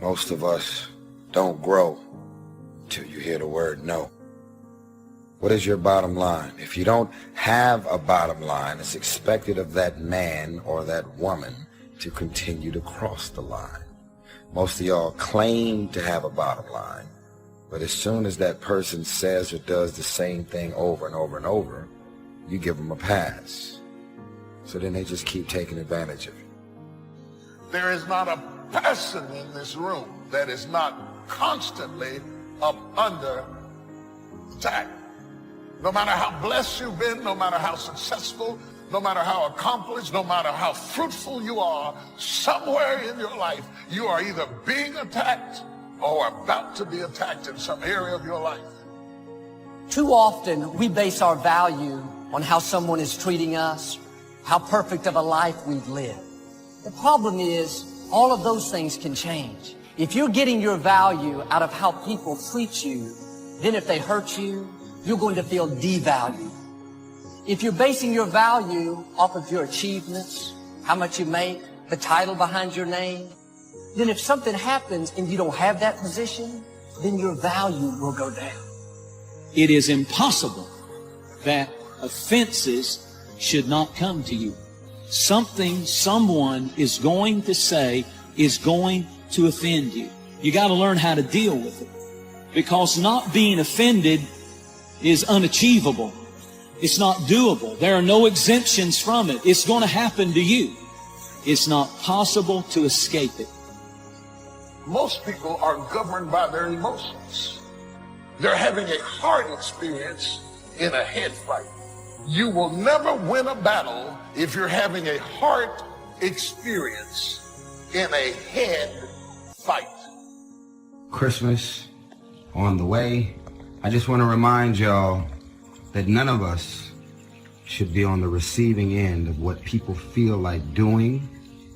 Most of us don't grow till you hear the word no. What is your bottom line? If you don't have a bottom line, it's expected of that man or that woman to continue to cross the line. Most of y'all claim to have a bottom line, but as soon as that person says or does the same thing over and over and over, you give them a pass. So then they just keep taking advantage of you. There is not a person in this room that is not constantly up under attack. No matter how blessed you've been, no matter how successful, no matter how accomplished, no matter how fruitful you are, somewhere in your life, you are either being attacked or about to be attacked in some area of your life. Too often, we base our value on how someone is treating us, how perfect of a life we've lived. The problem is, all of those things can change. If you're getting your value out of how people treat you, then if they hurt you, you're going to feel devalued. If you're basing your value off of your achievements, how much you make, the title behind your name, then if something happens and you don't have that position, then your value will go down. It is impossible that offenses should not come to you. Something someone is going to say is going to offend you. You got to learn how to deal with it, because not being offended is unachievable. It's not doable. There are no exemptions from it. It's going to happen to you. It's not possible to escape it. Most people are governed by their emotions. They're having a heart experience in a head fight. You will never win a battle if you're having a heart experience in a head fight. Christmas on the way. I just want to remind y'all that none of us should be on the receiving end of what people feel like doing,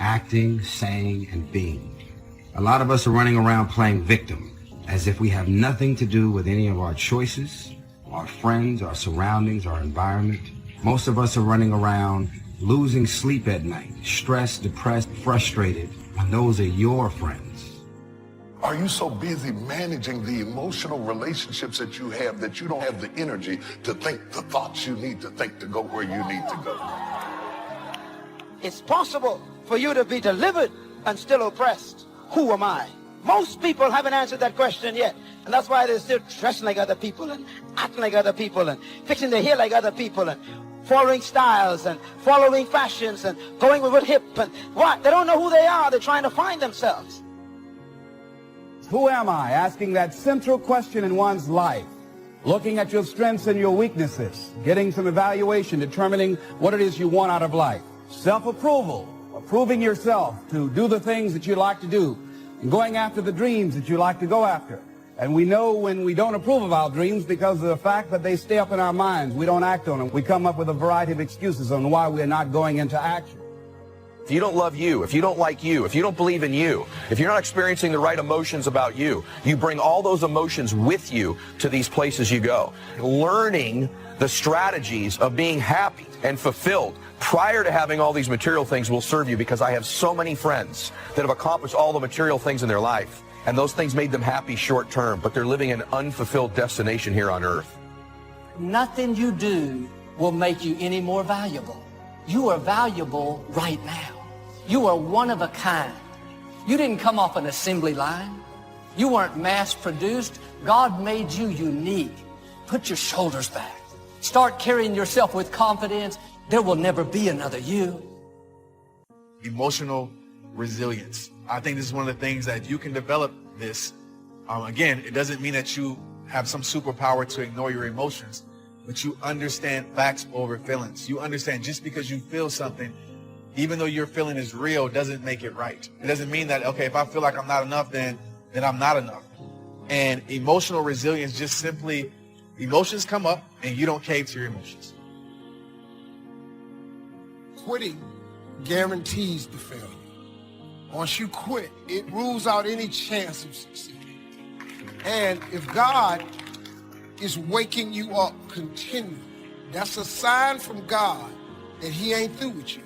acting, saying, and being. A lot of us are running around playing victim, as if we have nothing to do with any of our choices, our friends, our surroundings, our environment. Most of us are running around losing sleep at night, stressed, depressed, frustrated, when those are your friends. Are you so busy managing the emotional relationships that you have that you don't have the energy to think the thoughts you need to think to go where you need to go? It's possible for you to be delivered and still oppressed. Who am I? Most people haven't answered that question yet. And that's why they're still dressing like other people and acting like other people and fixing their hair like other people and following styles and following fashions and going with it hip. And what? They don't know who they are. They're trying to find themselves. Who am I? Asking that central question in one's life. Looking at your strengths and your weaknesses. Getting some evaluation, determining what it is you want out of life. Self-approval. Approving yourself to do the things that you like to do. And going after the dreams that you like to go after. And we know when we don't approve of our dreams because of the fact that they stay up in our minds. We don't act on them. We come up with a variety of excuses on why we're not going into action. If you don't love you, if you don't like you, if you don't believe in you, if you're not experiencing the right emotions about you, you bring all those emotions with you to these places you go. Learning the strategies of being happy and fulfilled prior to having all these material things will serve you, because I have so many friends that have accomplished all the material things in their life, and those things made them happy short term, but they're living an unfulfilled destination here on earth. Nothing you do will make you any more valuable. You are valuable right now. You are one of a kind. You didn't come off an assembly line. You weren't mass-produced. God made you unique. Put your shoulders back. Start carrying yourself with confidence. There will never be another you. Emotional resilience. I think this is one of the things that you can develop this. Again, it doesn't mean that you have some superpower to ignore your emotions, but you understand facts over feelings. You understand just because you feel something, even though your feeling is real, doesn't make it right. It doesn't mean that, okay, if I feel like I'm not enough, then I'm not enough. And emotional resilience, just simply, emotions come up and you don't cave to your emotions. Quitting guarantees the failure. Once you quit, it rules out any chance of succeeding. And if God is waking you up continually, that's a sign from God that he ain't through with you,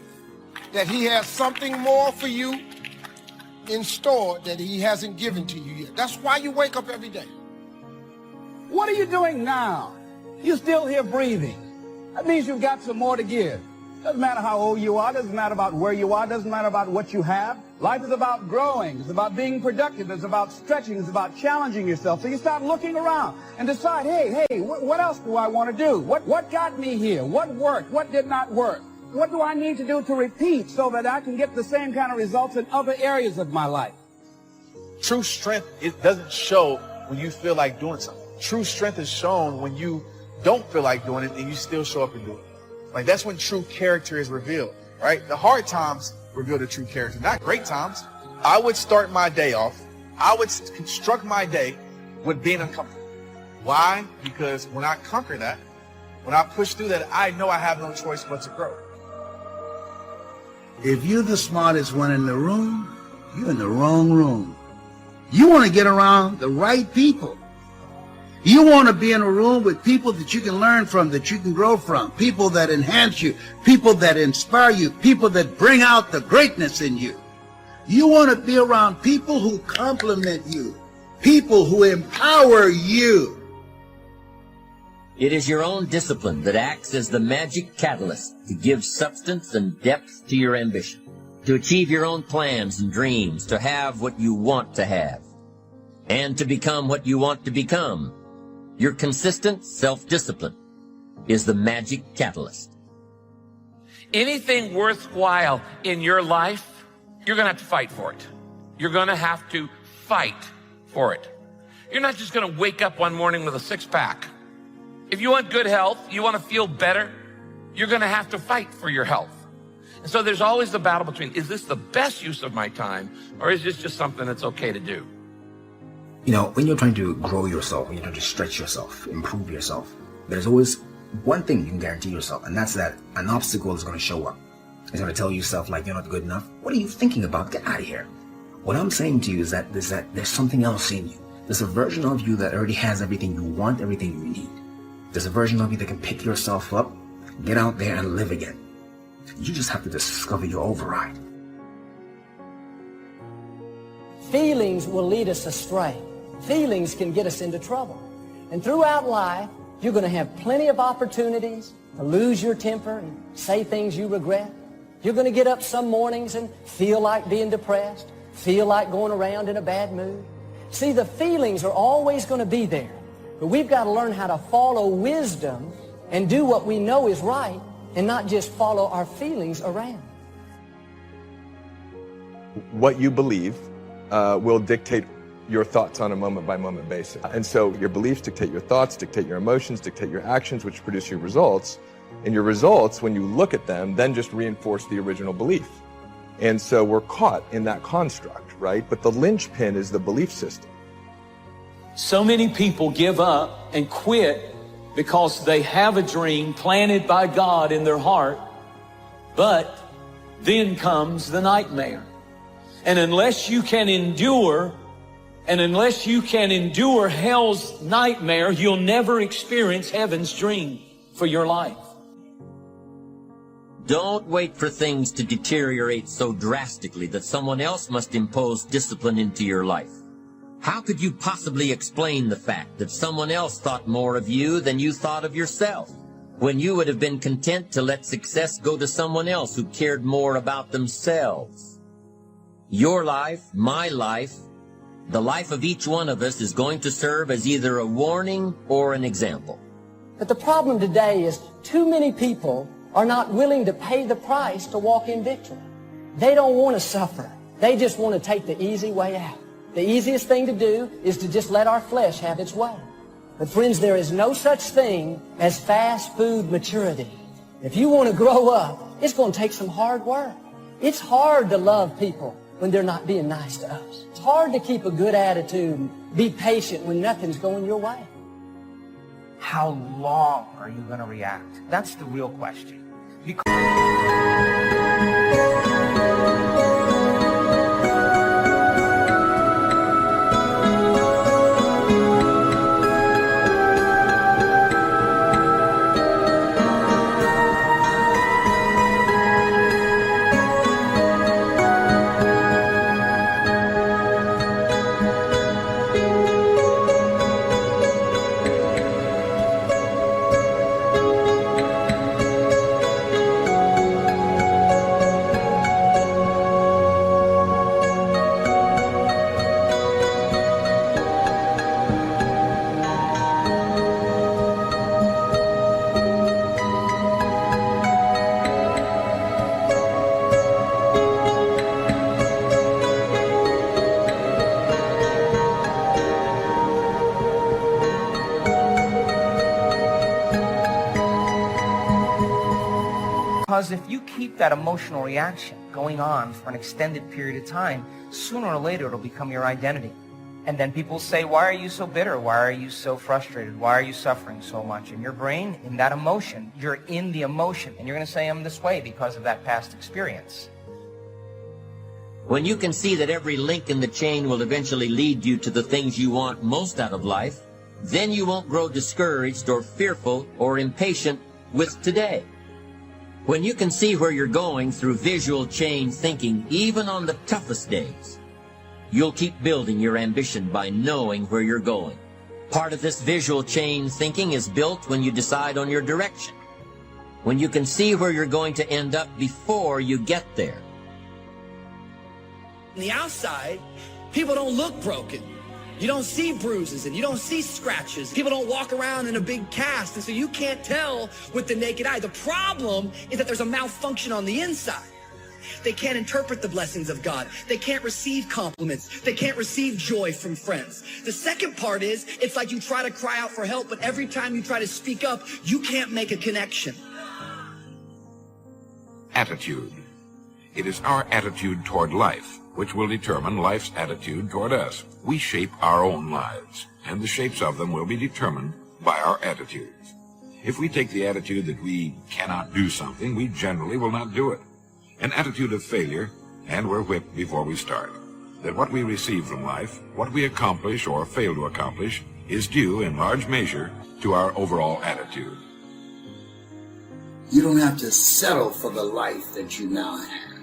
that he has something more for you in store that he hasn't given to you yet. That's why you wake up every day. What are you doing now? You're still here breathing. That means you've got some more to give. Doesn't matter how old you are, doesn't matter about where you are, doesn't matter about what you have. Life is about growing, it's about being productive, it's about stretching, it's about challenging yourself. So you start looking around and decide, hey, what else do I want to do? What got me here? What worked? What did not work? What do I need to do to repeat so that I can get the same kind of results in other areas of my life? True strength, it doesn't show when you feel like doing something. True strength is shown when you don't feel like doing it and you still show up and do it. Like, that's when true character is revealed, right? The hard times reveal the true character, not great times. I would start my day off, I would construct my day with being uncomfortable. Why? Because when I conquer that, when I push through that, I know I have no choice but to grow. If you're the smartest one in the room, you're in the wrong room. You want to get around the right people. You want to be in a room with people that you can learn from, that you can grow from, people that enhance you, people that inspire you, people that bring out the greatness in you. You want to be around people who compliment you, people who empower you. It is your own discipline that acts as the magic catalyst to give substance and depth to your ambition, to achieve your own plans and dreams, to have what you want to have, and to become what you want to become. Your consistent self-discipline is the magic catalyst. Anything worthwhile in your life, you're going to have to fight for it. You're going to have to fight for it. You're not just going to wake up one morning with a six-pack. If you want good health, you want to feel better, you're going to have to fight for your health. And so there's always the battle between, is this the best use of my time, or is this just something that's okay to do? You know, when you're trying to grow yourself, when you're trying to stretch yourself, improve yourself, there's always one thing you can guarantee yourself, and that's that an obstacle is going to show up. It's going to tell you stuff like, you're not good enough. What are you thinking about? Get out of here. What I'm saying to you is that there's something else in you. There's a version of you that already has everything you want, everything you need. There's a version of you that can pick yourself up, get out there and live again. You just have to discover your override. Feelings will lead us astray. Feelings can get us into trouble. And throughout life, you're going to have plenty of opportunities to lose your temper and say things you regret. You're going to get up some mornings and feel like being depressed, feel like going around in a bad mood. See, the feelings are always going to be there. But we've got to learn how to follow wisdom and do what we know is right and not just follow our feelings around. What you believe will dictate your thoughts on a moment-by-moment basis. And so your beliefs dictate your thoughts, dictate your emotions, dictate your actions, which produce your results. And your results, when you look at them, then just reinforce the original belief. And so we're caught in that construct, right? But the linchpin is the belief system. So many people give up and quit because they have a dream planted by God in their heart, but then comes the nightmare. And unless you can endure hell's nightmare, you'll never experience heaven's dream for your life. Don't wait for things to deteriorate so drastically that someone else must impose discipline into your life. How could you possibly explain the fact that someone else thought more of you than you thought of yourself, when you would have been content to let success go to someone else who cared more about themselves? Your life, my life, the life of each one of us is going to serve as either a warning or an example. But the problem today is too many people are not willing to pay the price to walk in victory. They don't want to suffer. They just want to take the easy way out. The easiest thing to do is to just let our flesh have its way. But friends, there is no such thing as fast food maturity. If you want to grow up, it's going to take some hard work. It's hard to love people when they're not being nice to us. It's hard to keep a good attitude and be patient when nothing's going your way. How long are you going to react? That's the real question. Because if you keep that emotional reaction going on for an extended period of time, sooner or later it'll become your identity. And then people say, why are you so bitter? Why are you so frustrated? Why are you suffering so much? And your brain, in that emotion, you're in the emotion. And you're going to say, I'm this way because of that past experience. When you can see that every link in the chain will eventually lead you to the things you want most out of life, then you won't grow discouraged or fearful or impatient with today. When you can see where you're going through visual chain thinking, even on the toughest days, you'll keep building your ambition by knowing where you're going. Part of this visual chain thinking is built when you decide on your direction. When you can see where you're going to end up before you get there. On the outside, people don't look broken. You don't see bruises and you don't see scratches. People don't walk around in a big cast, and so you can't tell with the naked eye. The problem is that there's a malfunction on the inside. They can't interpret the blessings of God. They can't receive compliments. They can't receive joy from friends. The second part is, it's like you try to cry out for help, but every time you try to speak up, you can't make a connection. Attitude. It is our attitude toward life which will determine life's attitude toward us. We shape our own lives, and the shapes of them will be determined by our attitudes. If we take the attitude that we cannot do something, we generally will not do it. An attitude of failure, and we're whipped before we start. That what we receive from life, what we accomplish or fail to accomplish, is due in large measure to our overall attitude. You don't have to settle for the life that you now have.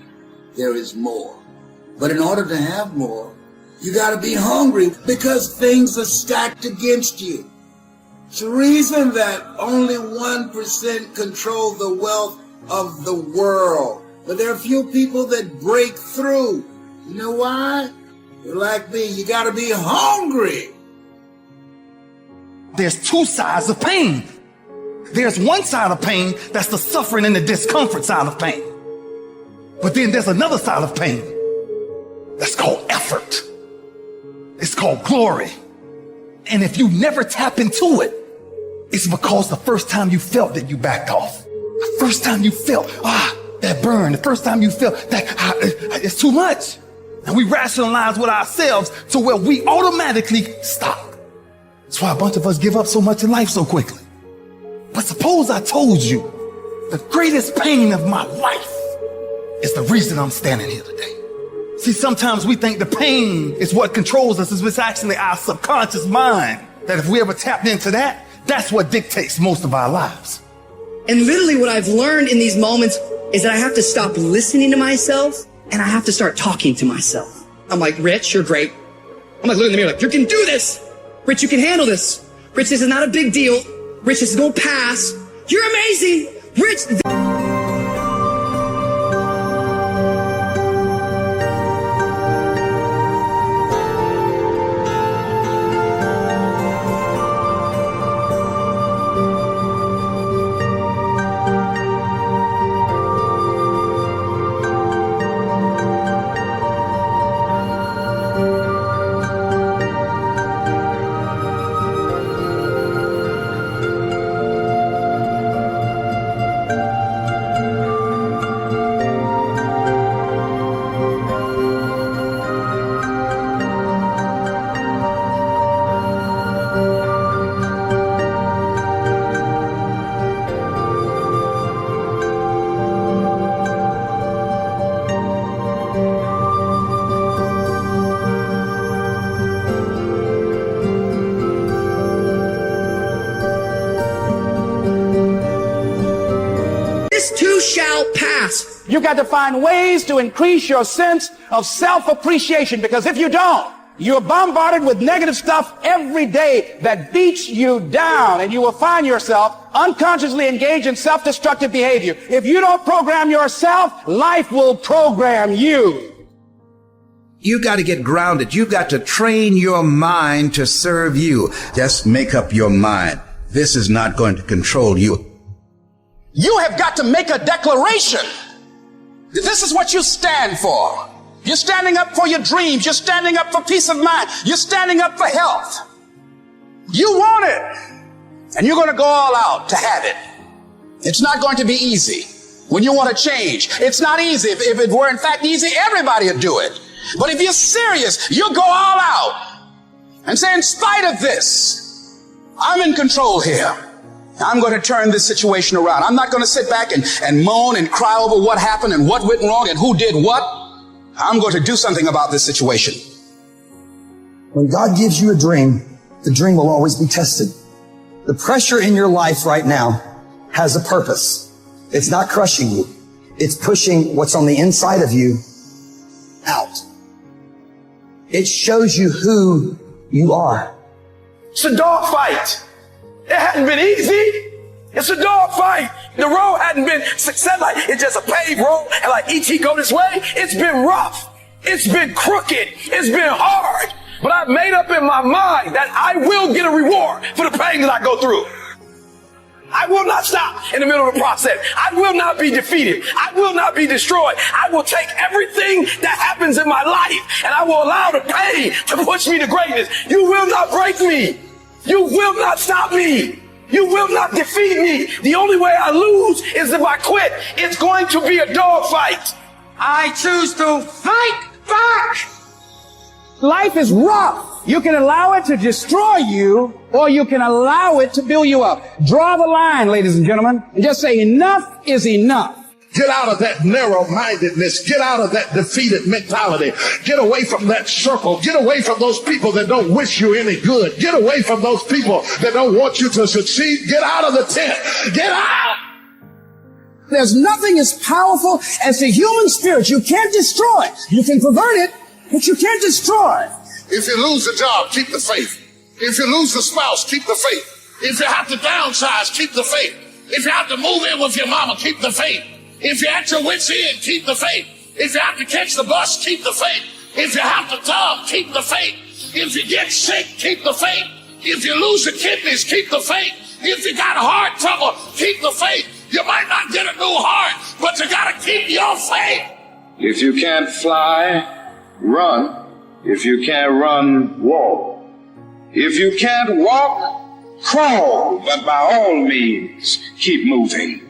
There is more. But in order to have more, you got to be hungry because things are stacked against you. It's the reason that only 1% control the wealth of the world. But there are few people that break through. You know why? You're like me. You got to be hungry. There's two sides of pain. There's one side of pain that's the suffering and the discomfort side of pain. But then there's another side of pain that's called effort. It's called glory. And if you never tap into it, it's because the first time you felt that you backed off. The first time you felt, that burn. The first time you felt that it's too much. And we rationalize with ourselves to where we automatically stop. That's why a bunch of us give up so much in life so quickly. But suppose I told you the greatest pain of my life is the reason I'm standing here today. See, sometimes we think the pain is what controls us. It's actually our subconscious mind. That if we ever tapped into that, that's what dictates most of our lives. And literally what I've learned in these moments is that I have to stop listening to myself and I have to start talking to myself. I'm like, Rich, you're great. I'm like, look in the mirror like, you can do this. Rich, you can handle this. Rich, this is not a big deal. Rich, this is gonna pass. You're amazing. Rich. You got to find ways to increase your sense of self-appreciation, because if you don't, you're bombarded with negative stuff every day that beats you down, and you will find yourself unconsciously engaged in self-destructive behavior. If you don't program yourself, life will program you. You got to get grounded. You got to train your mind to serve you. Just make up your mind. This is not going to control you. You have got to make a declaration. This is what you stand for. You're standing up for your dreams. You're standing up for peace of mind. You're standing up for health. You want it. And you're going to go all out to have it. It's not going to be easy. when you want to change. It's not easy. If it were in fact easy, everybody would do it. But if you're serious, you'll go all out and say, in spite of this, I'm in control here. I'm going to turn this situation around. I'm not going to sit back and moan and cry over what happened and what went wrong and who did what. I'm going to do something about this situation. When God gives you a dream, the dream will always be tested. The pressure in your life right now has a purpose. It's not crushing you. It's pushing what's on the inside of you out. It shows you who you are. It's a dog fight. It hadn't been easy. It's a dog fight. The road hadn't been success. Like it's just a paved road and like E.T. go this way. It's been rough. It's been crooked. It's been hard. But I've made up in my mind that I will get a reward for the pain that I go through. I will not stop in the middle of the process. I will not be defeated. I will not be destroyed. I will take everything that happens in my life and I will allow the pain to push me to greatness. You will not break me. You will not stop me. You will not defeat me. The only way I lose is if I quit. It's going to be a dog fight. I choose to fight back. Life is rough. You can allow it to destroy you, or you can allow it to build you up. Draw the line, ladies and gentlemen, and just say enough is enough. Get out of that narrow-mindedness. Get out of that defeated mentality. Get away from that circle. Get away from those people that don't wish you any good. Get away from those people that don't want you to succeed. Get out of the tent. Get out. There's nothing as powerful as the human spirit. You can't destroy it. You can pervert it, but you can't destroy it. If you lose the job, keep the faith. If you lose the spouse, keep the faith. If you have to downsize, keep the faith. If you have to move in with your mama, keep the faith. If you're at your wit's end, keep the faith. If you have to catch the bus, keep the faith. If you have to tub, keep the faith. If you get sick, keep the faith. If you lose your kidneys, keep the faith. If you got heart trouble, keep the faith. You might not get a new heart, but you got to keep your faith. If you can't fly, run. If you can't run, walk. If you can't walk, crawl. But by all means, keep moving.